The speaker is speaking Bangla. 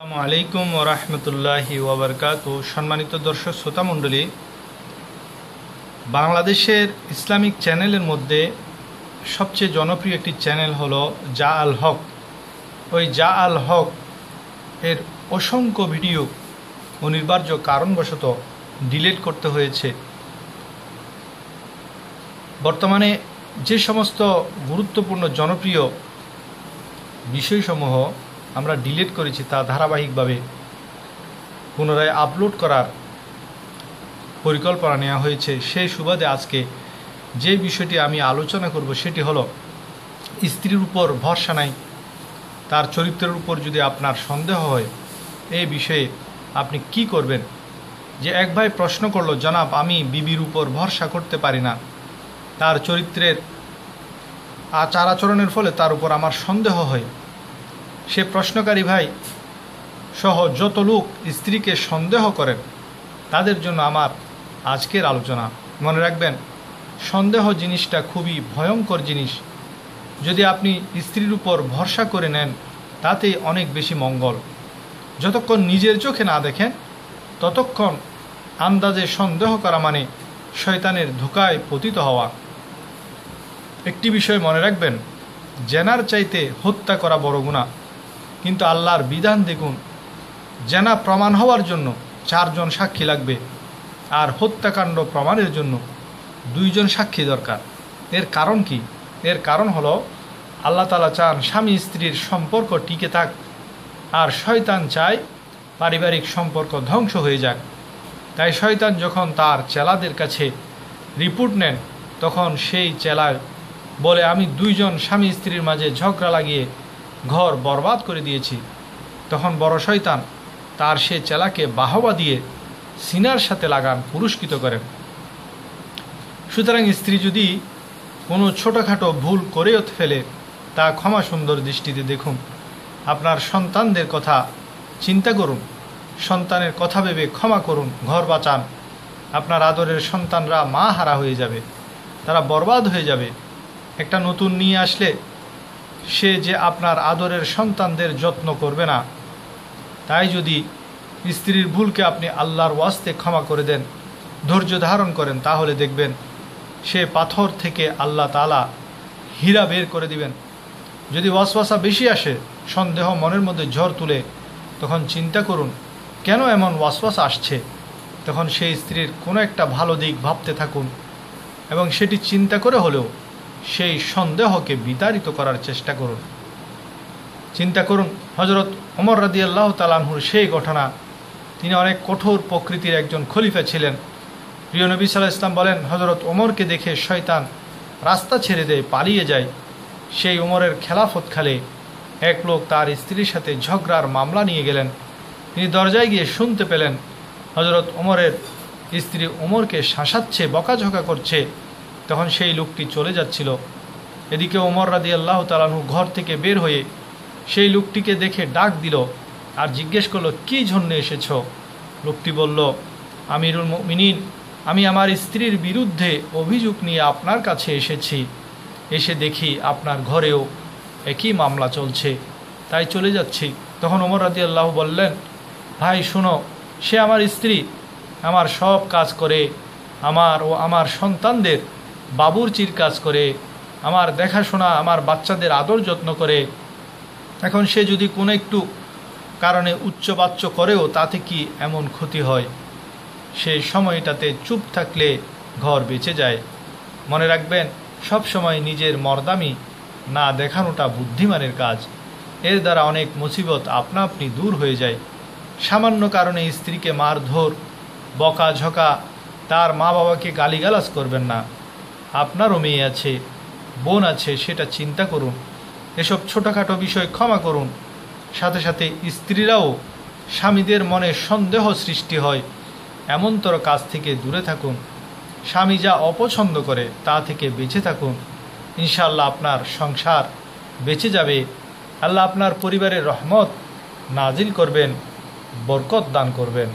আসসালামু আলাইকুম ওয়া রাহমাতুল্লাহি ওয়া বারাকাতুহু। সম্মানিত দর্শক শ্রোতা মণ্ডলী, বাংলাদেশের ইসলামিক চ্যানেলের মধ্যে সবচেয়ে জনপ্রিয় একটি চ্যানেল হলো যা আল হক। ওই যা আল হক এর অসংখ্য ভিডিও অনিবার্য কারণবশত ডিলিট করতে হয়েছে। বর্তমানে যে সমস্ত গুরুত্বপূর্ণ জনপ্রিয় বিষয়সমূহ আমরা ডিলিট করেছি তা ধারাবাহিকভাবে পুনরায় আপলোড করার পরিকল্পনা নেওয়া হয়েছে। সেই সুবাদে আজকে যে বিষয়টি আমি আলোচনা করব সেটি হলো, স্ত্রীর উপর ভরসা নাই, তার চরিত্রের উপর যদি আপনার সন্দেহ হয়, এই বিষয়ে আপনি কি করবেন। যে এক ভাই প্রশ্ন করলো, জনাব আমি বিবির উপর ভরসা করতে পারি না, তার চরিত্রের আচার আচরণের ফলে তার উপর আমার সন্দেহ হয়। সে প্রশ্নকারী ভাই সহ যত লোক স্ত্রীকে সন্দেহ করেন তাদের জন্য আমার আজকের আলোচনা। মনে রাখবেন, সন্দেহ জিনিসটা খুবই ভয়ঙ্কর জিনিস। যদি আপনি স্ত্রীর উপর ভরসা করে নেন তাতেই অনেক বেশি মঙ্গল। যতক্ষণ নিজের চোখে না দেখেন ততক্ষণ আন্দাজে সন্দেহ করা মানে শয়তানের ধোঁকায় পতিত হওয়া। একটি বিষয় মনে রাখবেন, জেনার চাইতে হত্যা করা বড় গুনাহ। কিন্তু আল্লাহর বিধান দেখুন, জেনা প্রমাণ হওয়ার জন্য 4 জন সাক্ষী লাগবে, আর হত্যাকাণ্ড প্রমাণের জন্য 2 জন সাক্ষী দরকার। এর কারণ কি? এর কারণ হলো, আল্লাহ তাআলা চান স্বামী স্ত্রীর সম্পর্ক টিকে থাক, আর শয়তান চায় পারিবারিক সম্পর্ক ধ্বংস হয়ে যাক। তাই শয়তান যখন তার চেলাদের কাছে রিপোর্ট নেন, তখন সেই চেলায় বলে, আমি 2 জন স্বামী স্ত্রীর মাঝে ঝগড়া লাগিয়ে ঘর বরবাদ করে দিয়েছি। তখন বড় শয়তান তার সে চেলাকে বাহবা দিয়ে সিনার সাথে লাগান পুরস্কৃত করেন। সুতরাং স্ত্রী যদি কোনো ছোটোখাটো ভুল করেও ফেলে তা ক্ষমা সুন্দর দৃষ্টিতে দেখুন। আপনার সন্তানদের কথা চিন্তা করুন, সন্তানের কথা ভেবে ক্ষমা করুন, ঘর বাঁচান। আপনার আদরের সন্তানরা মা হারা হয়ে যাবে, তারা বরবাদ হয়ে যাবে। একটা নতুন নিয়ে আসলে সে যে আপনার আদরের সন্তানদের যত্ন করবে না। তাই যদি স্ত্রীর ভুলকে আপনি আল্লাহর ওয়াস্তে ক্ষমা করে দেন, ধৈর্য ধারণ করেন, তাহলে দেখবেন সে পাথর থেকে আল্লাহ তাআলা হীরা বের করে দিবেন। যদি ওয়াসওয়াসা বেশি আসে, সন্দেহ মনের মধ্যে ঝড় তুলে, তখন চিন্তা করুন কেন এমন ওয়াসওয়াসা আসছে। তখন সেই স্ত্রীর কোনো একটা ভালো দিক ভাবতে থাকুন এবং সেটি চিন্তা করে হলেও সেই সন্দেহকে বিতাড়িত করার চেষ্টা করুন। চিন্তা করুন হযরত ওমর রাদিয়াল্লাহু তাআলা আনহুর সেই ঘটনা। তিনি অনেক কঠোর প্রকৃতির একজন খলিফা ছিলেন। প্রিয় নবী সাল্লাল্লাহু আলাইহি ওয়াসাল্লাম বলেন, হযরত ওমরকে দেখে শয়তান রাস্তা ছেড়ে দেয়, পালিয়ে যায়। সেই ওমরের খেলাফতকালে এক লোক তার স্ত্রীর সাথে ঝগড়ার মামলা নিয়ে গেলেন। তিনি দরজায় গিয়ে শুনতে পেলেন হযরত ওমরের স্ত্রী ওমরকে শাসাচ্ছে, বকাঝকা করছে। তখন সেই লোকটি চলে যাচ্ছিল। এদিকে ওমর রাদিয়াল্লাহু তাআলা আনহু ঘর থেকে বের হয়ে সেই লোকটিকে দেখে ডাক দিল আর জিজ্ঞেস করলো, কী জন্য এসেছ? লোকটি বলল, আমিরুল মুমিনিন, আমি আমার স্ত্রীর বিরুদ্ধে অভিযোগ নিয়ে আপনার কাছে এসেছি। এসে দেখি আপনার ঘরেও একই মামলা চলছে, তাই চলে যাচ্ছি। তখন ওমর রাদিয়াল্লাহু বললেন, ভাই শোনো, সে আমার স্ত্রী, আমার সব কাজ করে, আমার ও আমার সন্তানদের বাবুর্চির কাজ করে, আমার দেখাশোনা, আমার বাচ্চাদের আদর যত্ন করে। এখন সে যদি কোনো একটু কারণে উচ্চবাচ্য করেও তাতে কি এমন ক্ষতি হয়? সেই সময়টাতে চুপ থাকলে ঘর বেঁচে যায়। মনে রাখবেন, সব সময় নিজের মর্দামি না দেখানোটা বুদ্ধিমানের কাজ। এর দ্বারা অনেক মুসিবত আপনা আপনি দূর হয়ে যায়। সামান্য কারণে স্ত্রীকে মারধর, বকাঝকা, তার মা বাবাকে গালিগালাজ করবেন না। আপনারও মেয়ে আছে, বোন আছে, সেটা চিন্তা করুন। এসব ছোটোখাটো বিষয় ক্ষমা করুন। সাথে সাথে স্ত্রীরাও স্বামীদের মনে সন্দেহ সৃষ্টি হয় এমনতর কাজ থেকে দূরে থাকুন। স্বামী যা অপছন্দ করে তা থেকে বেঁচে থাকুন। ইনশাআল্লাহ আপনার সংসার বেঁচে যাবে। আল্লাহ আপনার পরিবারের রহমত নাজিল করবেন, বরকত দান করবেন।